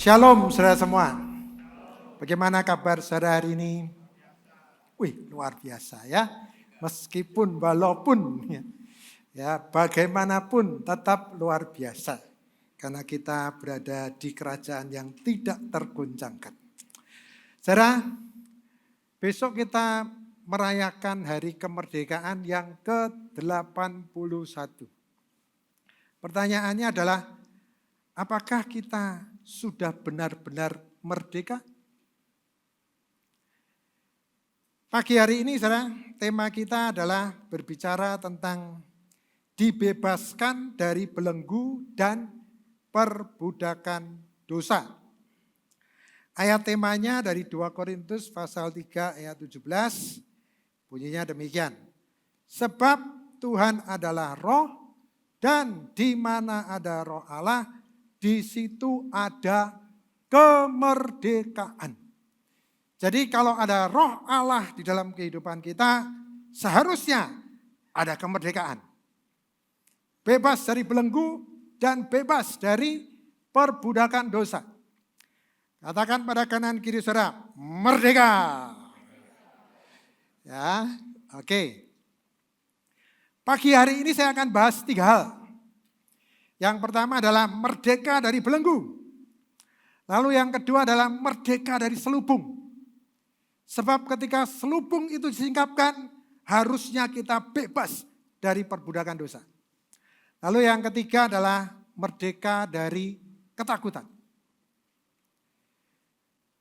Shalom saudara semua. Bagaimana kabar saudara hari ini? Wih, luar biasa ya. Meskipun walaupun ya bagaimanapun tetap luar biasa. Karena kita berada di kerajaan yang tidak tergoncangkan. Saudara, besok kita merayakan hari kemerdekaan yang ke-81. Pertanyaannya adalah, apakah kita sudah benar-benar merdeka? Pagi hari ini saudara, tema kita adalah berbicara tentang dibebaskan dari belenggu dan perbudakan dosa. Ayat temanya dari 2 Korintus pasal 3 ayat 17, bunyinya demikian. Sebab Tuhan adalah roh dan di mana ada roh Allah, di situ ada kemerdekaan. Jadi kalau ada roh Allah di dalam kehidupan kita, seharusnya ada kemerdekaan. Bebas dari belenggu dan bebas dari perbudakan dosa. Katakan pada kanan kiri saudara, merdeka. Ya, oke. Pagi hari ini saya akan bahas 3 hal. Yang pertama adalah merdeka dari belenggu. Lalu yang kedua adalah merdeka dari selubung. Sebab ketika selubung itu disingkapkan, harusnya kita bebas dari perbudakan dosa. Lalu yang ketiga adalah merdeka dari ketakutan.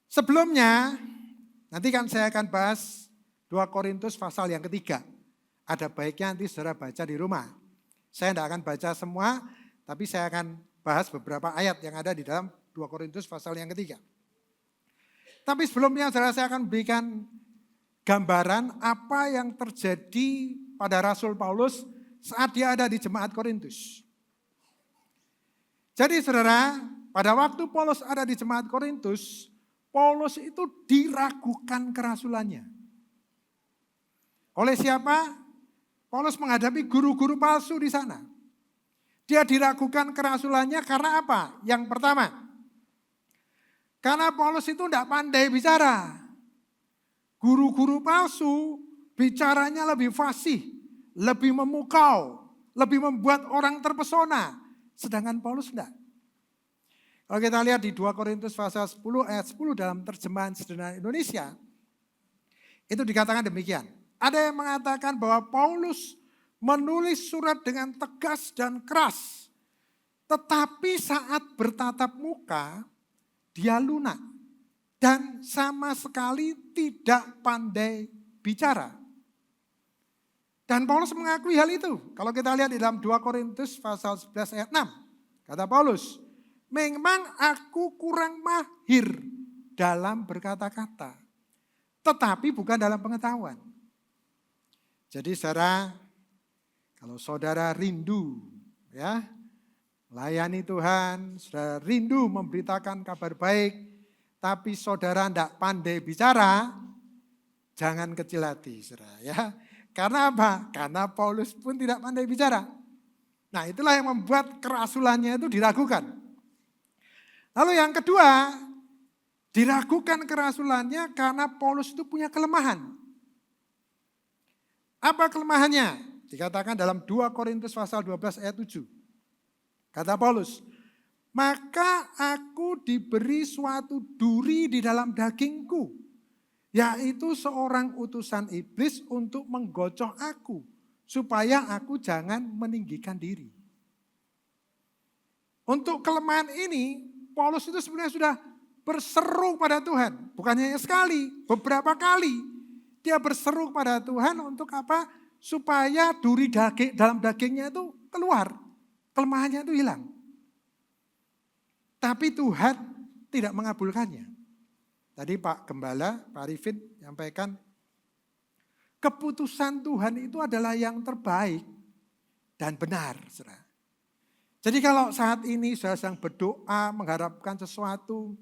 Sebelumnya, nanti kan saya akan bahas 2 Korintus pasal yang ketiga. Ada baiknya nanti saudara baca di rumah. Saya tidak akan baca semua, tapi saya akan bahas beberapa ayat yang ada di dalam 2 Korintus pasal yang ketiga. Tapi sebelumnya saya akan berikan gambaran apa yang terjadi pada Rasul Paulus saat dia ada di jemaat Korintus. Jadi saudara, pada waktu Paulus ada di jemaat Korintus, Paulus itu diragukan kerasulannya. Oleh siapa? Paulus menghadapi guru-guru palsu di sana. Dia diragukan kerasulannya karena apa? Yang pertama, karena Paulus itu tidak pandai bicara. Guru-guru palsu bicaranya lebih fasih, lebih memukau, lebih membuat orang terpesona. Sedangkan Paulus tidak. Kalau kita lihat di 2 Korintus pasal 10 ayat 10 dalam terjemahan sederhana Indonesia, itu dikatakan demikian. Ada yang mengatakan bahwa Paulus menulis surat dengan tegas dan keras. Tetapi saat bertatap muka, dia lunak. Dan sama sekali tidak pandai bicara. Dan Paulus mengakui hal itu. Kalau kita lihat di dalam 2 Korintus pasal 11 ayat 6. Kata Paulus, memang aku kurang mahir dalam berkata-kata. Tetapi bukan dalam pengetahuan. Jadi saudara, kalau saudara rindu ya layani Tuhan, saudara rindu memberitakan kabar baik, tapi saudara tidak pandai bicara, jangan kecil hati saudara ya. Karena apa? Karena Paulus pun tidak pandai bicara. Nah itulah yang membuat kerasulannya itu diragukan. Lalu yang kedua, diragukan kerasulannya karena Paulus itu punya kelemahan. Apa kelemahannya? Dikatakan dalam 2 Korintus pasal 12 ayat 7. Kata Paulus, maka aku diberi suatu duri di dalam dagingku, yaitu seorang utusan iblis untuk menggocok aku, supaya aku jangan meninggikan diri. Untuk kelemahan ini, Paulus itu sebenarnya sudah berseru pada Tuhan. Bukan hanya sekali, beberapa kali. Dia berseru pada Tuhan untuk apa? Supaya duri dalam dagingnya itu keluar. Kelemahannya itu hilang. Tapi Tuhan tidak mengabulkannya. Tadi Pak Gembala, Pak Arifin menyampaikan, keputusan Tuhan itu adalah yang terbaik dan benar. Saudara. Jadi kalau saat ini saudara sedang berdoa, mengharapkan sesuatu,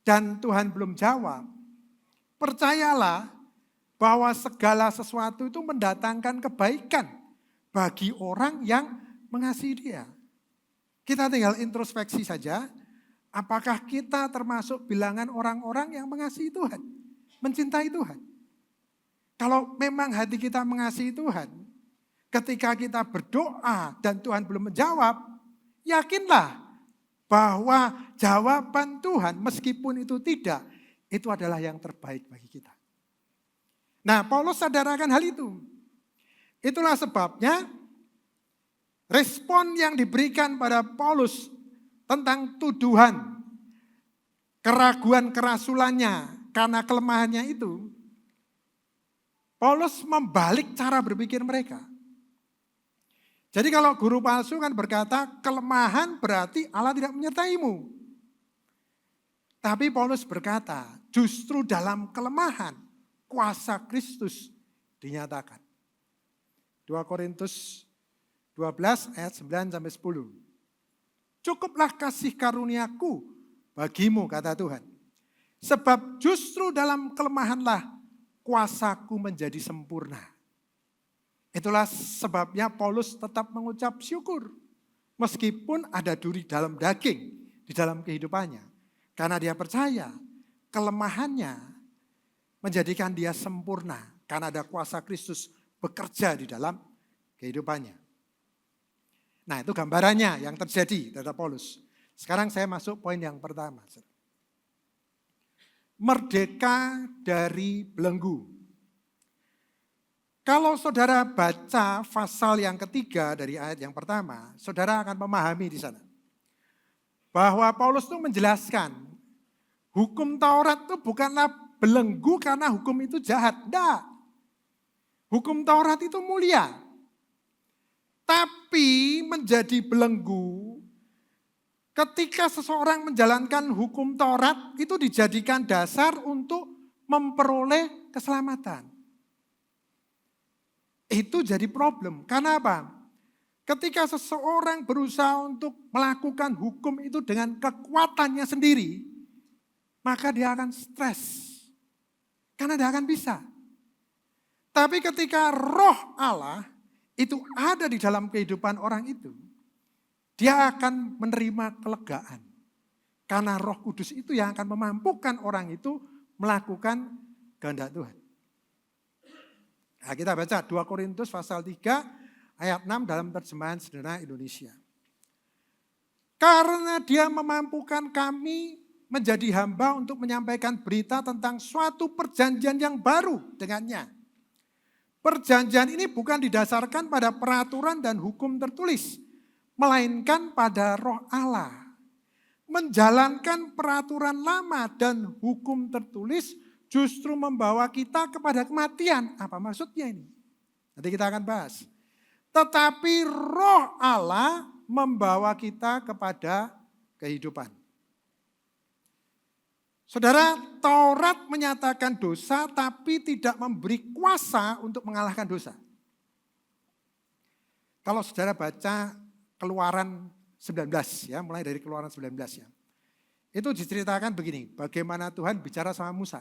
dan Tuhan belum jawab, percayalah bahwa segala sesuatu itu mendatangkan kebaikan bagi orang yang mengasihi dia. Kita tinggal introspeksi saja, Apakah kita termasuk bilangan orang-orang yang mengasihi Tuhan, mencintai Tuhan? Kalau memang hati kita mengasihi Tuhan, ketika kita berdoa dan Tuhan belum menjawab, yakinlah bahwa jawaban Tuhan meskipun itu tidak, itu adalah yang terbaik bagi kita. Nah, Paulus sadarkan hal itu. Itulah sebabnya respon yang diberikan pada Paulus tentang tuduhan, keraguan kerasulannya karena kelemahannya itu, Paulus membalik cara berpikir mereka. Jadi kalau guru palsu kan berkata kelemahan berarti Allah tidak menyertaimu. Tapi Paulus berkata justru dalam kelemahan kuasa Kristus dinyatakan. 2 Korintus 12 ayat 9 sampai 10. Cukuplah kasih karuniaku bagimu, kata Tuhan. Sebab justru dalam kelemahanlah kuasaku menjadi sempurna. Itulah sebabnya Paulus tetap mengucap syukur. Meskipun ada duri dalam daging di dalam kehidupannya. Karena dia percaya kelemahannya menjadikan dia sempurna. Karena ada kuasa Kristus bekerja di dalam kehidupannya. Nah, itu gambarannya yang terjadi kata Paulus. Sekarang saya masuk poin yang pertama. Merdeka dari belenggu. Kalau saudara baca pasal yang ketiga dari ayat yang pertama, saudara akan memahami di sana. Bahwa Paulus itu menjelaskan, hukum Taurat itu bukanlah belenggu karena hukum itu jahat. Tidak. Hukum Taurat itu mulia. Tapi menjadi belenggu ketika seseorang menjalankan hukum Taurat itu dijadikan dasar untuk memperoleh keselamatan. Itu jadi problem. Karena apa? Ketika seseorang berusaha untuk melakukan hukum itu dengan kekuatannya sendiri, maka dia akan stres. Karena dia akan bisa. Tapi ketika roh Allah itu ada di dalam kehidupan orang itu, dia akan menerima kelegaan. Karena Roh Kudus itu yang akan memampukan orang itu melakukan kehendak Tuhan. Nah, kita baca 2 Korintus pasal 3 ayat 6 dalam terjemahan sederhana Indonesia. Karena dia memampukan kami menjadi hamba untuk menyampaikan berita tentang suatu perjanjian yang baru dengannya. Perjanjian ini bukan didasarkan pada peraturan dan hukum tertulis, melainkan pada Roh Allah. Menjalankan peraturan lama dan hukum tertulis justru membawa kita kepada kematian. Apa maksudnya ini? Nanti kita akan bahas. Tetapi Roh Allah membawa kita kepada kehidupan. Saudara, Taurat menyatakan dosa tapi tidak memberi kuasa untuk mengalahkan dosa. Kalau saudara baca Keluaran 19 ya, mulai dari Keluaran 19 ya. Itu diceritakan begini, bagaimana Tuhan bicara sama Musa.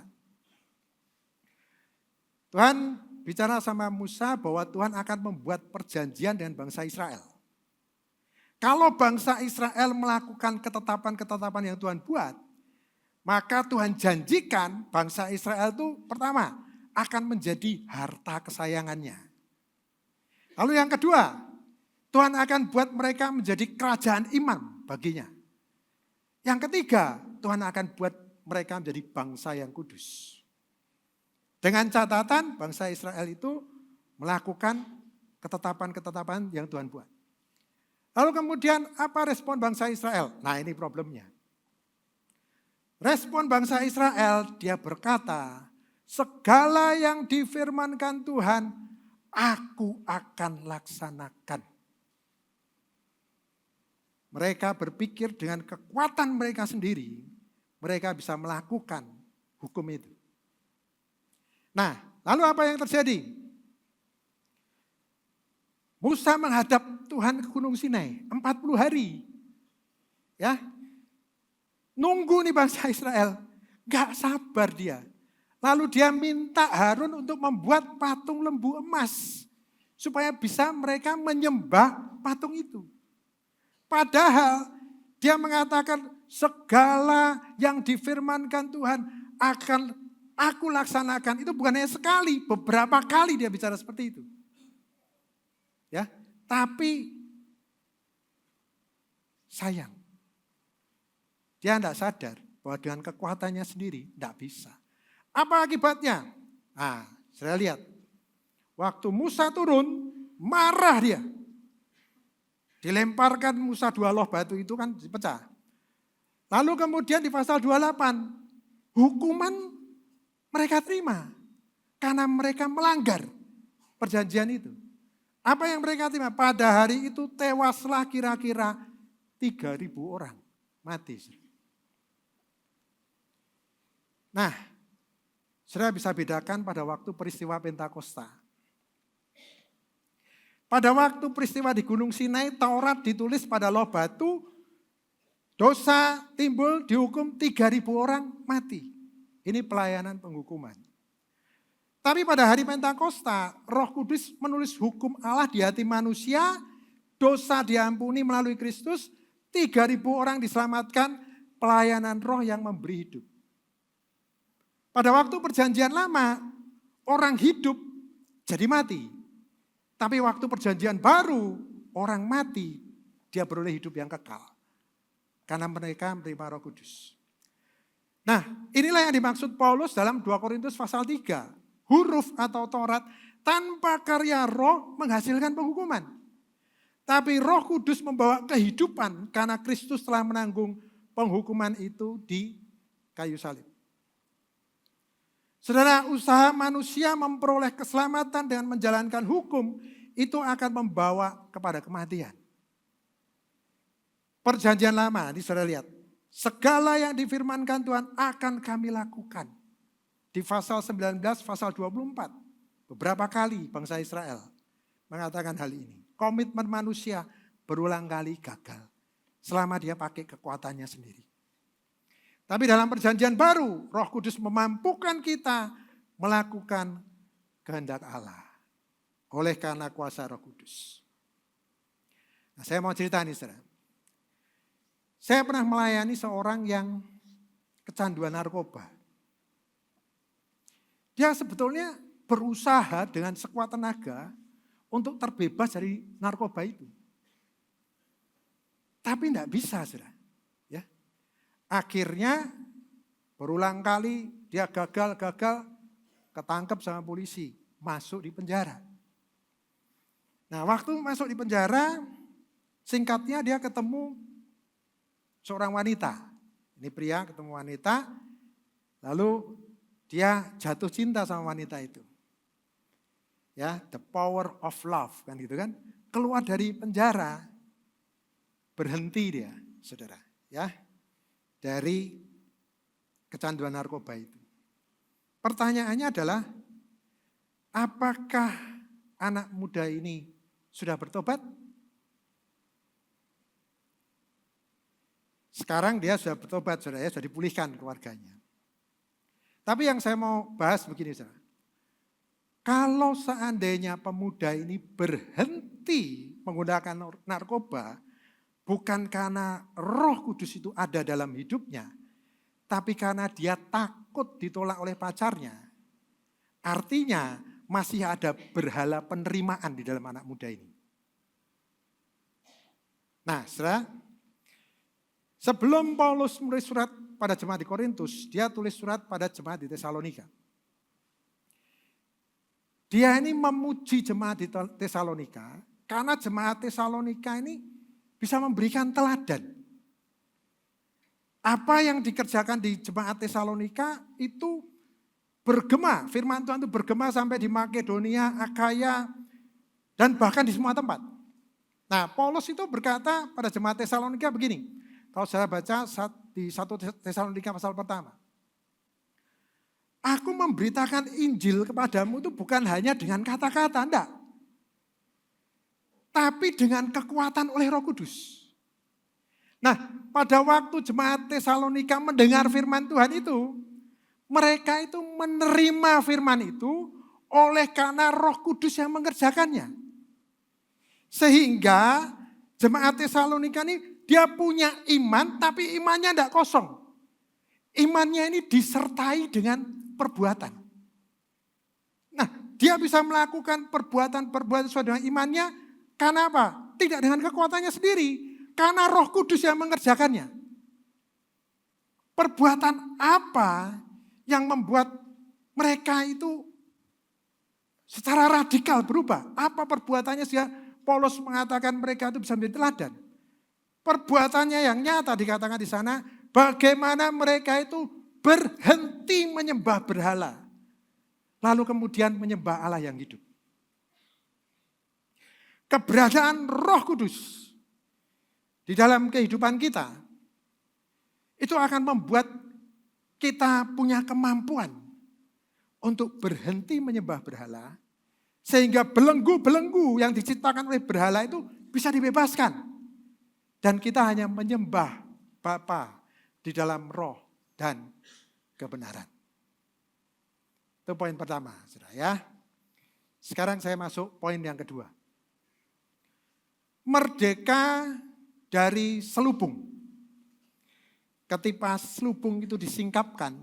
Tuhan bicara sama Musa bahwa Tuhan akan membuat perjanjian dengan bangsa Israel. Kalau bangsa Israel melakukan ketetapan-ketetapan yang Tuhan buat, maka Tuhan janjikan bangsa Israel itu pertama akan menjadi harta kesayangannya. Lalu yang kedua, Tuhan akan buat mereka menjadi kerajaan imam baginya. Yang ketiga, Tuhan akan buat mereka menjadi bangsa yang kudus. Dengan catatan bangsa Israel itu melakukan ketetapan-ketetapan yang Tuhan buat. Lalu kemudian apa respon bangsa Israel? Nah, ini problemnya. Respon bangsa Israel, dia berkata, segala yang difirmankan Tuhan, aku akan laksanakan. Mereka berpikir dengan kekuatan mereka sendiri, mereka bisa melakukan hukum itu. Nah, lalu apa yang terjadi? Musa menghadap Tuhan ke Gunung Sinai 40 hari. Ya, nunggu nih bangsa Israel, gak sabar dia. Lalu dia minta Harun untuk membuat patung lembu emas. Supaya bisa mereka menyembah patung itu. Padahal dia mengatakan segala yang difirmankan Tuhan akan aku laksanakan. Itu bukan hanya sekali, beberapa kali dia bicara seperti itu. Ya, tapi sayang, dia tidak sadar bahwa dengan kekuatannya sendiri tidak bisa. Apa akibatnya? Nah, saya lihat, waktu Musa turun, marah dia. Dilemparkan Musa 2 loh batu itu kan dipecah. Lalu kemudian di pasal 28, hukuman mereka terima karena mereka melanggar perjanjian itu. Apa yang mereka terima? Pada hari itu tewaslah kira-kira 3.000 orang mati. Nah, saudara bisa bedakan pada waktu peristiwa Pentakosta. Pada waktu peristiwa di Gunung Sinai, Taurat ditulis pada loh batu, dosa timbul, dihukum 3.000 orang mati. Ini pelayanan penghukuman. Tapi pada hari Pentakosta, Roh Kudus menulis hukum Allah di hati manusia, dosa diampuni melalui Kristus, 3.000 orang diselamatkan, pelayanan roh yang memberi hidup. Pada waktu perjanjian lama, orang hidup jadi mati. Tapi waktu perjanjian baru, orang mati, dia beroleh hidup yang kekal. Karena mereka menerima Roh Kudus. Nah, inilah yang dimaksud Paulus dalam 2 Korintus pasal 3. Huruf atau Taurat tanpa karya roh menghasilkan penghukuman. Tapi Roh Kudus membawa kehidupan karena Kristus telah menanggung penghukuman itu di kayu salib. Saudara, usaha manusia memperoleh keselamatan dengan menjalankan hukum itu akan membawa kepada kematian. Perjanjian lama, ini saudara lihat. Segala yang difirmankan Tuhan akan kami lakukan. Di pasal 19, pasal 24. Beberapa kali bangsa Israel mengatakan hal ini. Komitmen manusia berulang kali gagal. Selama dia pakai kekuatannya sendiri. Tapi dalam perjanjian baru, Roh Kudus memampukan kita melakukan kehendak Allah. Oleh karena kuasa Roh Kudus. Nah, saya mau cerita nih, saudara. Saya pernah melayani seorang yang kecanduan narkoba. Dia sebetulnya berusaha dengan sekuat tenaga untuk terbebas dari narkoba itu. Tapi tidak bisa, saudara. Ya. Akhirnya berulang kali dia gagal, ketangkep sama polisi, masuk di penjara. Nah, waktu masuk di penjara, singkatnya dia ketemu seorang wanita. Ini pria ketemu wanita, lalu dia jatuh cinta sama wanita itu. Ya, the power of love kan gitu kan. Keluar dari penjara, berhenti dia, saudara, ya. Dari kecanduan narkoba itu. Pertanyaannya adalah, apakah anak muda ini sudah bertobat? Sekarang dia sudah bertobat, saudara, ya, sudah dipulihkan keluarganya. Tapi yang saya mau bahas begini, saudara. Kalau seandainya pemuda ini berhenti menggunakan narkoba, bukan karena Roh Kudus itu ada dalam hidupnya, tapi karena dia takut ditolak oleh pacarnya. Artinya masih ada berhala penerimaan di dalam anak muda ini. Nah, saudara, sebelum Paulus menulis surat pada jemaat di Korintus, dia tulis surat pada jemaat di Tesalonika. Dia ini memuji jemaat di Tesalonika karena jemaat Tesalonika ini bisa memberikan teladan. Apa yang dikerjakan di jemaat Tesalonika itu bergema, firman Tuhan itu bergema sampai di Makedonia, Akaya, dan bahkan di semua tempat. Nah, Paulus itu berkata pada jemaat Tesalonika begini, kalau saya baca di 1 Tesalonika pasal pertama. Aku memberitakan Injil kepadamu itu bukan hanya dengan kata-kata, enggak. Tapi dengan kekuatan oleh Roh Kudus. Nah, pada waktu jemaat Tesalonika mendengar firman Tuhan itu, mereka itu menerima firman itu oleh karena Roh Kudus yang mengerjakannya. Sehingga jemaat Tesalonika ini dia punya iman tapi imannya tidak kosong. Imannya ini disertai dengan perbuatan. Nah, dia bisa melakukan perbuatan-perbuatan sesuai dengan imannya karena apa? Tidak dengan kekuatannya sendiri, karena Roh Kudus yang mengerjakannya. Perbuatan apa yang membuat mereka itu secara radikal berubah? Apa perbuatannya sehingga Paulus mengatakan mereka itu bisa menjadi teladan? Perbuatannya yang nyata dikatakan di sana, bagaimana mereka itu berhenti menyembah berhala. Lalu kemudian menyembah Allah yang hidup. Keberadaan Roh Kudus di dalam kehidupan kita, itu akan membuat kita punya kemampuan untuk berhenti menyembah berhala, sehingga belenggu-belenggu yang diciptakan oleh berhala itu bisa dibebaskan. Dan kita hanya menyembah Bapa di dalam roh dan kebenaran. Itu poin pertama, saudara ya. Sekarang saya masuk poin yang kedua. Merdeka dari selubung. Ketika selubung itu disingkapkan,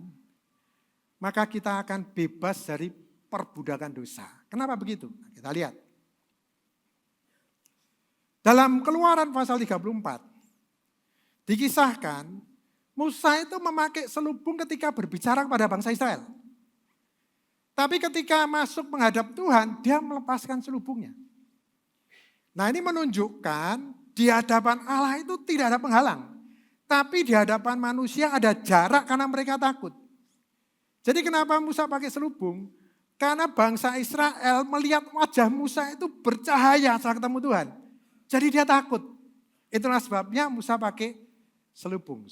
maka kita akan bebas dari perbudakan dosa. Kenapa begitu? Kita lihat. Dalam Keluaran pasal 34, dikisahkan Musa itu memakai selubung ketika berbicara kepada bangsa Israel. Tapi ketika masuk menghadap Tuhan, dia melepaskan selubungnya. Nah, ini menunjukkan di hadapan Allah itu tidak ada penghalang. Tapi di hadapan manusia ada jarak karena mereka takut. Jadi kenapa Musa pakai selubung? Karena bangsa Israel melihat wajah Musa itu bercahaya saat ketemu Tuhan. Jadi dia takut. Itulah sebabnya Musa pakai selubung.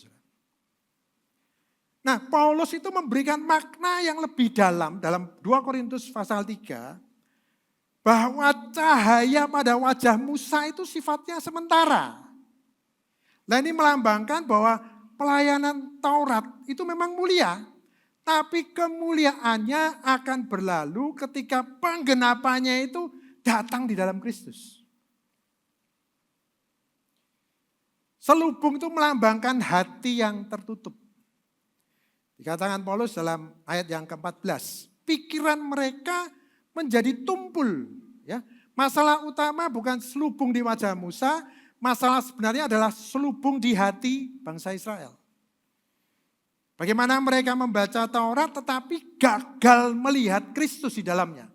Nah, Paulus itu memberikan makna yang lebih dalam 2 Korintus pasal 3, bahwa cahaya pada wajah Musa itu sifatnya sementara. Nah, ini melambangkan bahwa pelayanan Taurat itu memang mulia, tapi kemuliaannya akan berlalu ketika penggenapannya itu datang di dalam Kristus. Selubung itu melambangkan hati yang tertutup. Dikatakan Paulus dalam ayat yang ke-14, pikiran mereka menjadi tumpul. Ya. Masalah utama bukan selubung di wajah Musa, masalah sebenarnya adalah selubung di hati bangsa Israel. Bagaimana mereka membaca Taurat tetapi gagal melihat Kristus di dalamnya.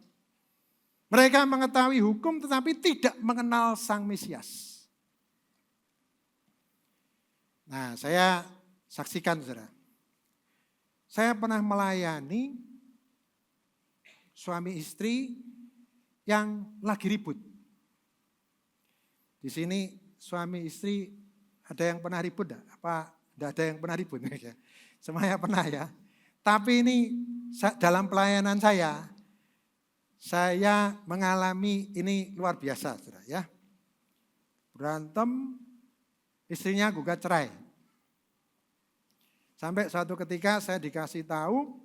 Mereka mengetahui hukum tetapi tidak mengenal Sang Mesias. Nah, saya saksikan, saudara. Saya pernah melayani suami istri yang lagi ribut. Di sini suami istri ada yang pernah ribut enggak? Apa enggak ada yang pernah ribut? Semuanya pernah ya. Tapi ini dalam pelayanan saya mengalami ini luar biasa, saudara ya. Berantem, istrinya gugat cerai. Sampai suatu ketika saya dikasih tahu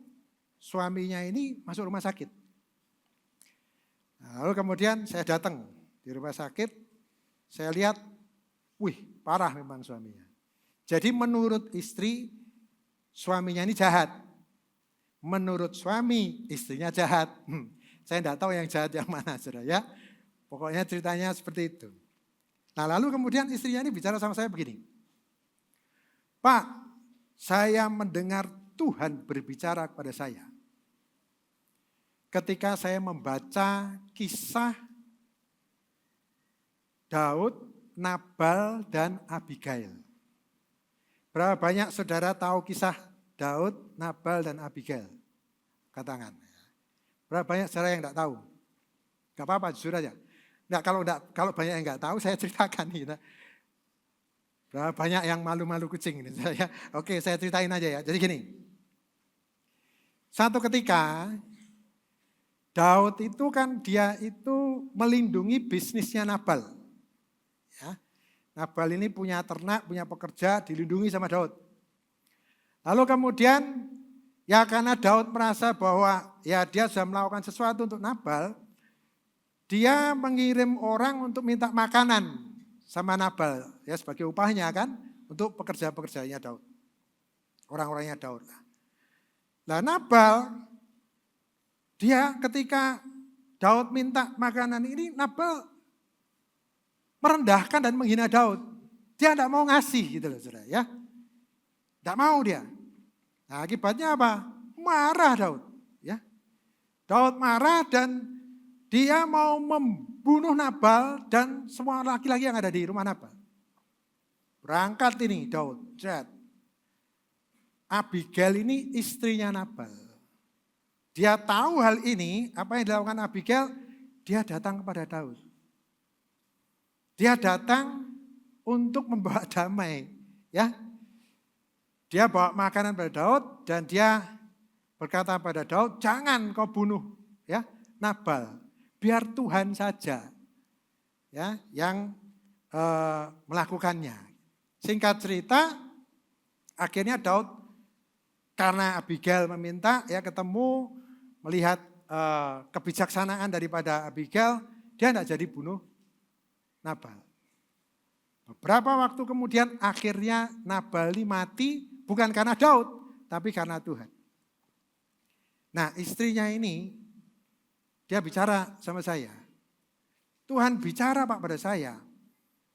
suaminya ini masuk rumah sakit. Nah, lalu kemudian saya datang di rumah sakit, saya lihat, wih parah memang suaminya. Jadi menurut istri, suaminya ini jahat. Menurut suami, istrinya jahat. Saya tidak tahu yang jahat yang mana, saudara ya. Pokoknya ceritanya seperti itu. Nah, lalu kemudian istrinya ini bicara sama saya begini. Pak, saya mendengar Tuhan berbicara kepada saya. Ketika saya membaca kisah Daud, Nabal, dan Abigail. Berapa banyak saudara tahu kisah Daud, Nabal, dan Abigail? Katakan. Berapa banyak saudara yang tidak tahu? Gak apa-apa, jujur aja. Nah, kalau banyak yang nggak tahu, saya ceritakan. Gitu. Berapa banyak yang malu-malu kucing ini. Oke, saya ceritain aja ya. Jadi gini. Satu ketika, Daud itu kan dia itu melindungi bisnisnya Nabal. Ya. Nabal ini punya ternak, punya pekerja, dilindungi sama Daud. Lalu kemudian, ya karena Daud merasa bahwa ya dia sudah melakukan sesuatu untuk Nabal, dia mengirim orang untuk minta makanan sama Nabal. Ya sebagai upahnya kan untuk pekerja-pekerjanya Daud. Orang-orangnya Daud. Nah Nabal, dia ketika Daud minta makanan ini, Nabal merendahkan dan menghina Daud. Dia tidak mau ngasih gitu loh saudara ya. Tidak mau dia. Nah akibatnya apa? Marah Daud. Ya. Daud marah dan dia mau membunuh Nabal dan semua laki-laki yang ada di rumah Nabal. Berangkat ini Daud. Abigail ini istrinya Nabal. Dia tahu hal ini, apa yang dilakukan Abigail, dia datang kepada Daud. Dia datang untuk membawa damai. Ya, dia bawa makanan pada Daud dan dia berkata pada Daud, jangan kau bunuh ya Nabal, biar Tuhan saja ya yang melakukannya. Singkat cerita, akhirnya Daud karena Abigail meminta ya ketemu melihat kebijaksanaan daripada Abigail, dia tidak jadi bunuh Nabal. Beberapa waktu kemudian akhirnya Nabal ini mati bukan karena Daud, tapi karena Tuhan. Nah istrinya ini, dia bicara sama saya. Tuhan bicara Pak pada saya,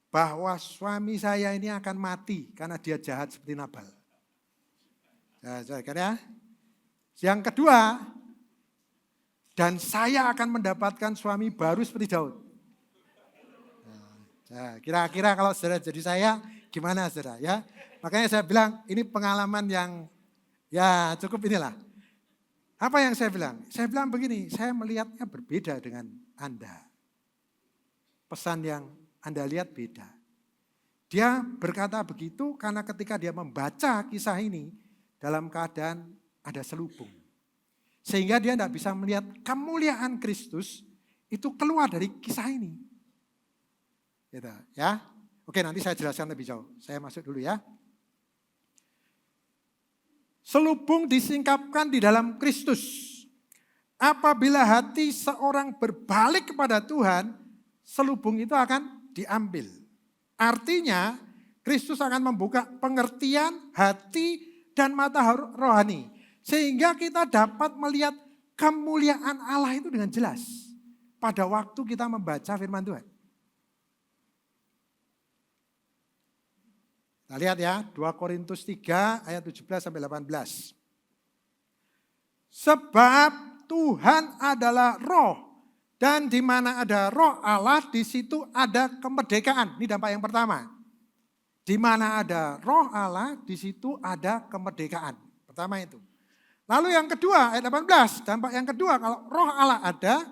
bahwa suami saya ini akan mati karena dia jahat seperti Nabal. Ya. Yang kedua, dan saya akan mendapatkan suami baru seperti Daud. Nah, kira-kira kalau saudara jadi saya, gimana saudara ya? Makanya saya bilang ini pengalaman yang ya cukup inilah. Apa yang saya bilang? Saya bilang begini, saya melihatnya berbeda dengan Anda. Pesan yang Anda lihat beda. Dia berkata begitu karena ketika dia membaca kisah ini dalam keadaan ada selubung. Sehingga dia tidak bisa melihat kemuliaan Kristus itu keluar dari kisah ini. Gitu, ya. Oke, nanti saya jelaskan lebih jauh. Saya masuk dulu ya. Selubung disingkapkan di dalam Kristus. Apabila hati seorang berbalik kepada Tuhan, selubung itu akan diambil. Artinya Kristus akan membuka pengertian hati dan mata rohani. Sehingga kita dapat melihat kemuliaan Allah itu dengan jelas. Pada waktu kita membaca firman Tuhan. Kita lihat ya, 2 Korintus 3 ayat 17-18. Sebab Tuhan adalah roh. Dan di mana ada roh Allah, di situ ada kemerdekaan. Ini dampak yang pertama. Di mana ada roh Allah, di situ ada kemerdekaan. Pertama itu. Lalu yang kedua, ayat 18. Dampak yang kedua, kalau roh Allah ada,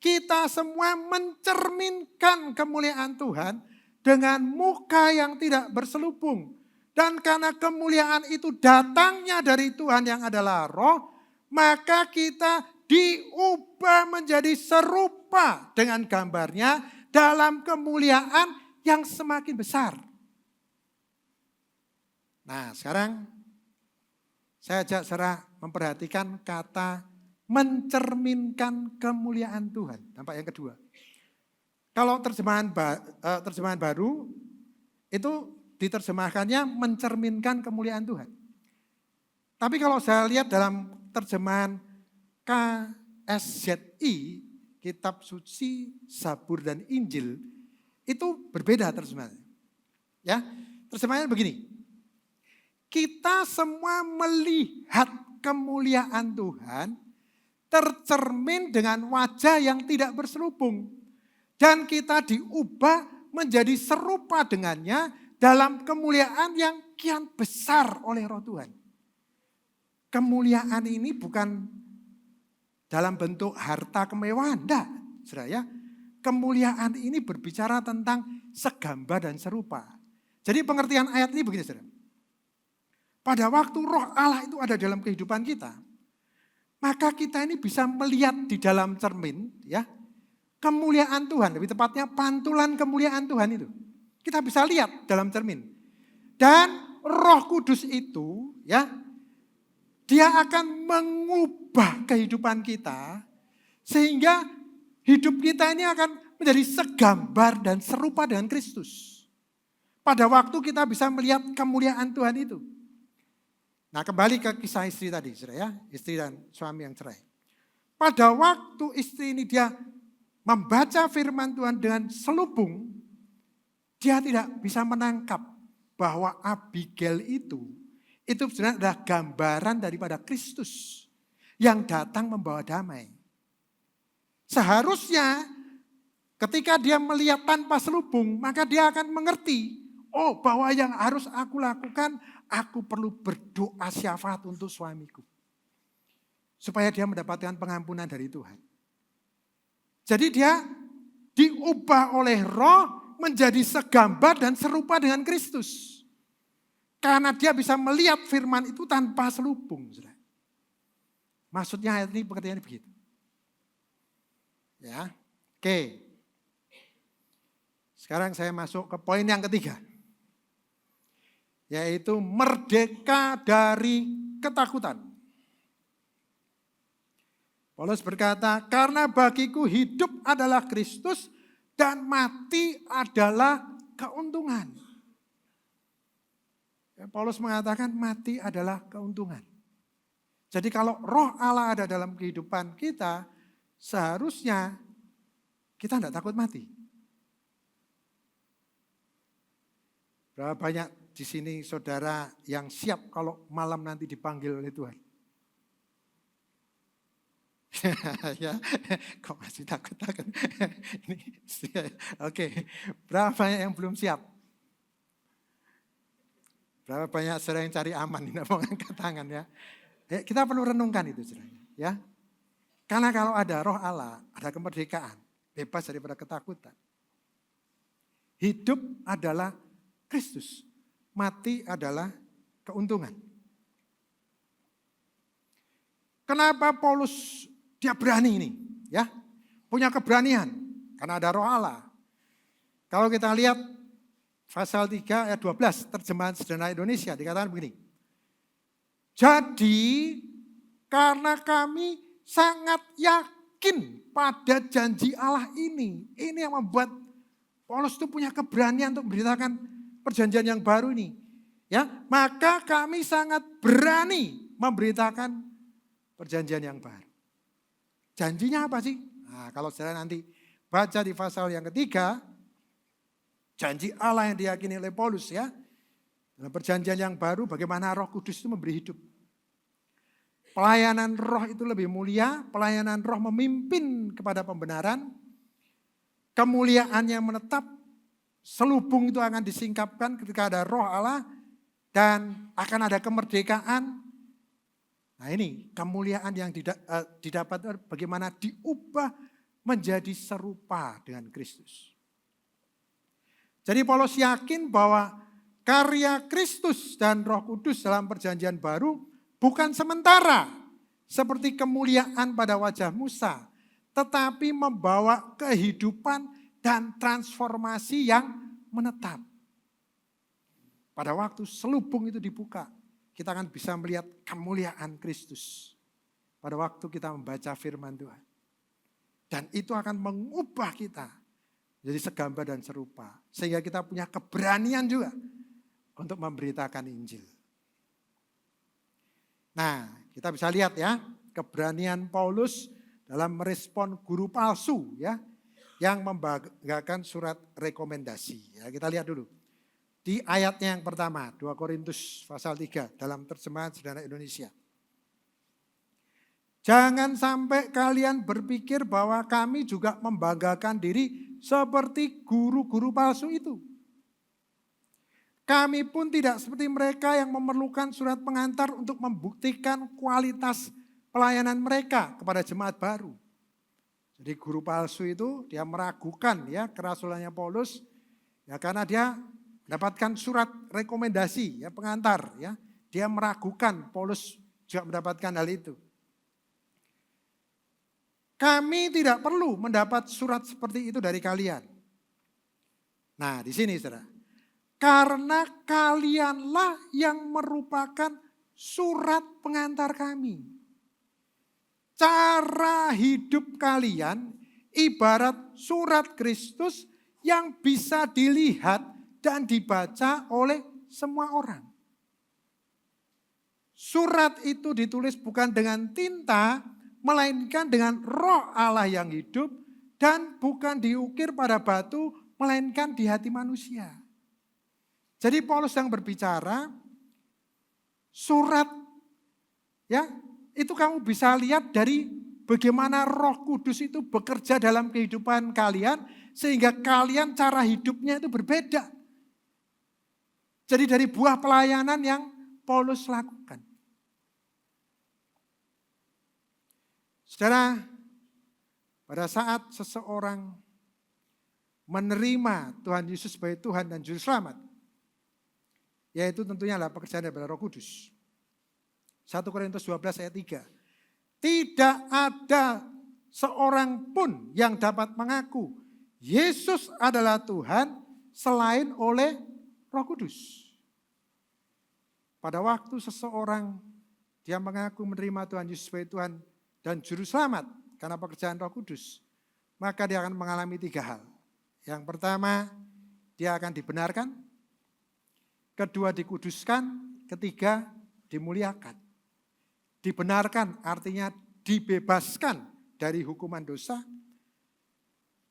kita semua mencerminkan kemuliaan Tuhan dengan muka yang tidak berselubung. Dan karena kemuliaan itu datangnya dari Tuhan yang adalah roh, maka kita diubah menjadi serupa dengan gambarnya dalam kemuliaan yang semakin besar. Nah sekarang saya ajak saudara memperhatikan kata mencerminkan kemuliaan Tuhan. Dampak yang kedua. Kalau terjemahan baru itu diterjemahkannya mencerminkan kemuliaan Tuhan. Tapi kalau saya lihat dalam terjemahan KSZI, Kitab Suci, Zabur dan Injil, itu berbeda terjemahannya. Ya, terjemahannya begini. Kita semua melihat kemuliaan Tuhan tercermin dengan wajah yang tidak berselubung. Dan kita diubah menjadi serupa dengannya dalam kemuliaan yang kian besar oleh Roh Tuhan. Kemuliaan ini bukan dalam bentuk harta kemewahan, enggak, saudara ya. Kemuliaan ini berbicara tentang segambar dan serupa. Jadi pengertian ayat ini begini, saudara. Pada waktu roh Allah itu ada dalam kehidupan kita, maka kita ini bisa melihat di dalam cermin, ya, kemuliaan Tuhan. Lebih tepatnya pantulan kemuliaan Tuhan itu. Kita bisa lihat dalam cermin. Dan Roh Kudus itu, ya, dia akan mengubah kehidupan kita sehingga hidup kita ini akan menjadi segambar dan serupa dengan Kristus. pada waktu kita bisa melihat kemuliaan Tuhan itu. Nah, kembali ke kisah istri tadi, saudara ya, istri dan suami yang cerai. Pada waktu istri ini dia membaca firman Tuhan dengan selubung, dia tidak bisa menangkap bahwa Abigail itu sebenarnya adalah gambaran daripada Kristus yang datang membawa damai. Seharusnya ketika dia melihat tanpa selubung, maka dia akan mengerti, oh bahwa yang harus aku lakukan, aku perlu berdoa syafaat untuk suamiku. Supaya dia mendapatkan pengampunan dari Tuhan. Jadi dia diubah oleh Roh menjadi segambar dan serupa dengan Kristus. Karena dia bisa melihat firman itu tanpa selubung. Maksudnya ayat ini pengertiannya begitu. Ya, oke. Sekarang saya masuk ke poin yang ketiga. Yaitu merdeka dari ketakutan. Paulus berkata, karena bagiku hidup adalah Kristus dan mati adalah keuntungan. Paulus mengatakan mati adalah keuntungan. Jadi kalau roh Allah ada dalam kehidupan kita, seharusnya kita tidak takut mati. Berapa banyak di sini saudara yang siap kalau malam nanti dipanggil oleh Tuhan? Ya, kok masih takut? Oke, berapa banyak yang belum siap? Berapa banyak saudara yang cari aman, tidak mau angkat tangan ya? Kita perlu renungkan itu saudara. Ya, karena kalau ada roh Allah, ada kemerdekaan, bebas daripada ketakutan. Hidup adalah Kristus, mati adalah keuntungan. Kenapa Paulus dia berani ini, ya, punya keberanian karena ada roh Allah. Kalau kita lihat pasal 3 ayat 12 terjemahan sederhana Indonesia dikatakan begini. Jadi karena kami sangat yakin pada janji Allah ini yang membuat Paulus itu punya keberanian untuk memberitakan perjanjian yang baru ini. Ya, maka kami sangat berani memberitakan perjanjian yang baru. Janjinya apa sih? Nah, kalau saudara nanti baca di pasal yang ketiga, janji Allah yang diyakini oleh Paulus ya. Dalam perjanjian yang baru bagaimana Roh Kudus itu memberi hidup. Pelayanan Roh itu lebih mulia, pelayanan Roh memimpin kepada pembenaran. Kemuliaannya menetap, selubung itu akan disingkapkan ketika ada Roh Allah dan akan ada kemerdekaan. Nah ini kemuliaan yang didapat bagaimana diubah menjadi serupa dengan Kristus. Jadi Paulus yakin bahwa karya Kristus dan Roh Kudus dalam perjanjian baru bukan sementara seperti kemuliaan pada wajah Musa, tetapi membawa kehidupan dan transformasi yang menetap. Pada waktu selubung itu dibuka, kita akan bisa melihat kemuliaan Kristus pada waktu kita membaca firman Tuhan. Dan itu akan mengubah kita jadi segambar dan serupa. Sehingga kita punya keberanian juga untuk memberitakan Injil. Nah, kita bisa lihat ya, keberanian Paulus dalam merespon guru palsu ya, yang membanggakan surat rekomendasi. Ya, kita lihat dulu. Di ayatnya yang pertama, 2 Korintus pasal 3 dalam terjemahan sederhana Indonesia. Jangan sampai kalian berpikir bahwa kami juga membanggakan diri seperti guru-guru palsu itu. Kami pun tidak seperti mereka yang memerlukan surat pengantar untuk membuktikan kualitas pelayanan mereka kepada jemaat baru. Jadi guru palsu itu dia meragukan ya kerasulannya Paulus ya karena dia mendapatkan surat rekomendasi ya pengantar ya. Dia meragukan Paulus juga mendapatkan hal itu. Kami tidak perlu mendapat surat seperti itu dari kalian. Nah, di sini Saudara. Karena kalianlah yang merupakan surat pengantar kami. Cara hidup kalian ibarat surat Kristus yang bisa dilihat dan dibaca oleh semua orang. Surat itu ditulis bukan dengan tinta, melainkan dengan roh Allah yang hidup dan bukan diukir pada batu, melainkan di hati manusia. Jadi Paulus yang berbicara, surat ya itu kamu bisa lihat dari bagaimana Roh Kudus itu bekerja dalam kehidupan kalian sehingga kalian cara hidupnya itu berbeda. Jadi dari buah pelayanan yang Paulus lakukan. Saudara, pada saat seseorang menerima Tuhan Yesus sebagai Tuhan dan Juru Selamat, yaitu tentunya adalah pekerjaan daripada Roh Kudus. 1 Korintus 12 ayat 3. Tidak ada seorang pun yang dapat mengaku Yesus adalah Tuhan selain oleh Roh Kudus. Pada waktu seseorang dia mengaku menerima Tuhan Yesus sebagai Tuhan dan Juru Selamat karena pekerjaan Roh Kudus, maka dia akan mengalami 3 hal. Yang pertama, dia akan dibenarkan. Kedua, dikuduskan. Ketiga, dimuliakan. Dibenarkan artinya dibebaskan dari hukuman dosa.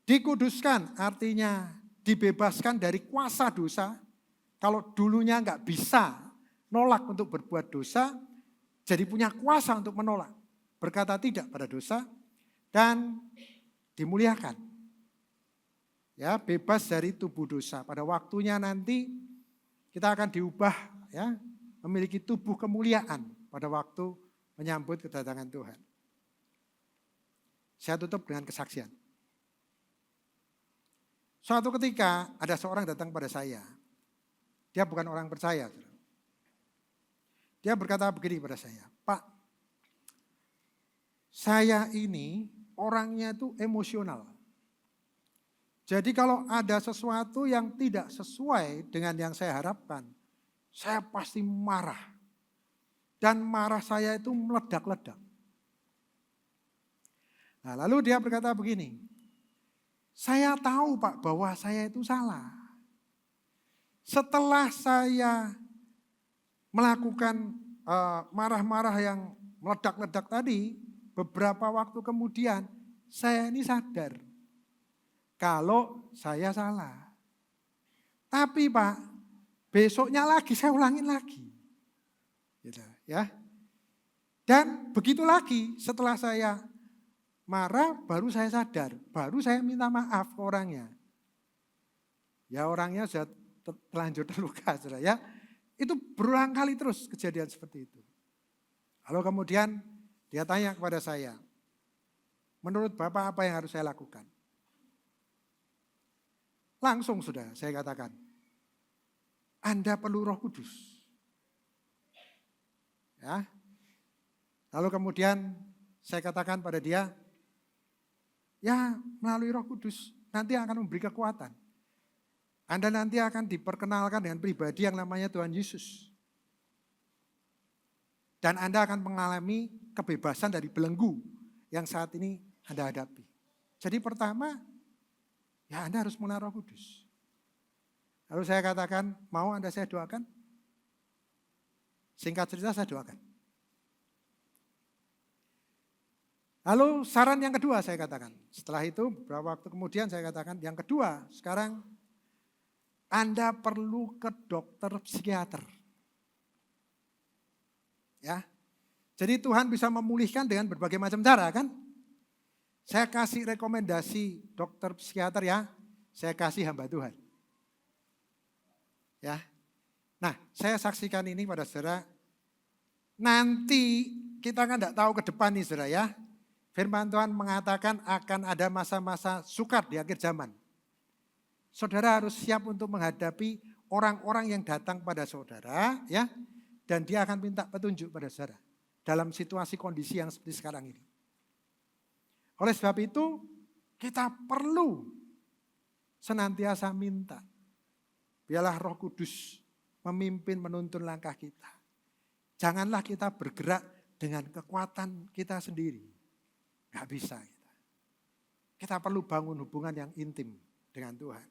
Dikuduskan artinya dibebaskan dari kuasa dosa. Kalau dulunya enggak bisa nolak untuk berbuat dosa, jadi punya kuasa untuk menolak. Berkata tidak pada dosa dan dimuliakan. Ya, bebas dari tubuh dosa. Pada waktunya nanti kita akan diubah ya, memiliki tubuh kemuliaan pada waktu menyambut kedatangan Tuhan. Saya tutup dengan kesaksian. Suatu ketika ada seorang datang pada saya. Dia bukan orang percaya. Dia berkata begini pada saya, Pak, saya ini orangnya itu emosional. Jadi kalau ada sesuatu yang tidak sesuai dengan yang saya harapkan, saya pasti marah. Dan marah saya itu meledak-ledak. Nah, lalu dia berkata begini, saya tahu Pak bahwa saya itu salah. Setelah saya melakukan marah-marah yang meledak-ledak tadi, beberapa waktu kemudian saya ini sadar kalau saya salah. Tapi Pak, besoknya lagi saya ulangin lagi. Gitu, ya. Dan begitu lagi setelah saya marah baru saya sadar, baru saya minta maaf ke orangnya. Ya orangnya sudah terlanjur terluka, saudara ya. Itu berulang kali terus kejadian seperti itu. Lalu kemudian dia tanya kepada saya, menurut Bapak apa yang harus saya lakukan? Langsung sudah saya katakan, Anda perlu Roh Kudus. Ya. Lalu kemudian saya katakan pada dia, ya melalui Roh Kudus nanti akan memberi kekuatan. Anda nanti akan diperkenalkan dengan pribadi yang namanya Tuhan Yesus. Dan Anda akan mengalami kebebasan dari belenggu yang saat ini Anda hadapi. Jadi pertama, ya Anda harus mengenal Roh Kudus. Lalu saya katakan, mau Anda saya doakan? Singkat cerita saya doakan. Lalu saran yang kedua saya katakan. Setelah itu beberapa waktu kemudian saya katakan, yang kedua sekarang Anda perlu ke dokter psikiater. Ya, jadi Tuhan bisa memulihkan dengan berbagai macam cara kan. Saya kasih rekomendasi dokter psikiater ya, saya kasih hamba Tuhan. Ya, nah saya saksikan ini pada saudara, nanti kita kan tidak tahu ke depan nih saudara ya. Firman Tuhan mengatakan akan ada masa-masa sukar di akhir zaman. Saudara harus siap untuk menghadapi orang-orang yang datang pada saudara ya. Dan dia akan minta petunjuk pada saudara dalam situasi kondisi yang seperti sekarang ini. Oleh sebab itu kita perlu senantiasa minta. Biarlah Roh Kudus memimpin menuntun langkah kita. Janganlah kita bergerak dengan kekuatan kita sendiri. Gak bisa kita. Kita perlu bangun hubungan yang intim dengan Tuhan.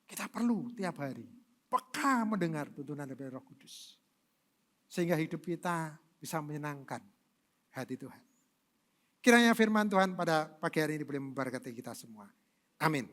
Kita perlu tiap hari. peka mendengar tuntunan dari Roh Kudus. Sehingga hidup kita bisa menyenangkan hati Tuhan. Kiranya firman Tuhan pada pagi hari ini boleh memberkati kita semua. Amin.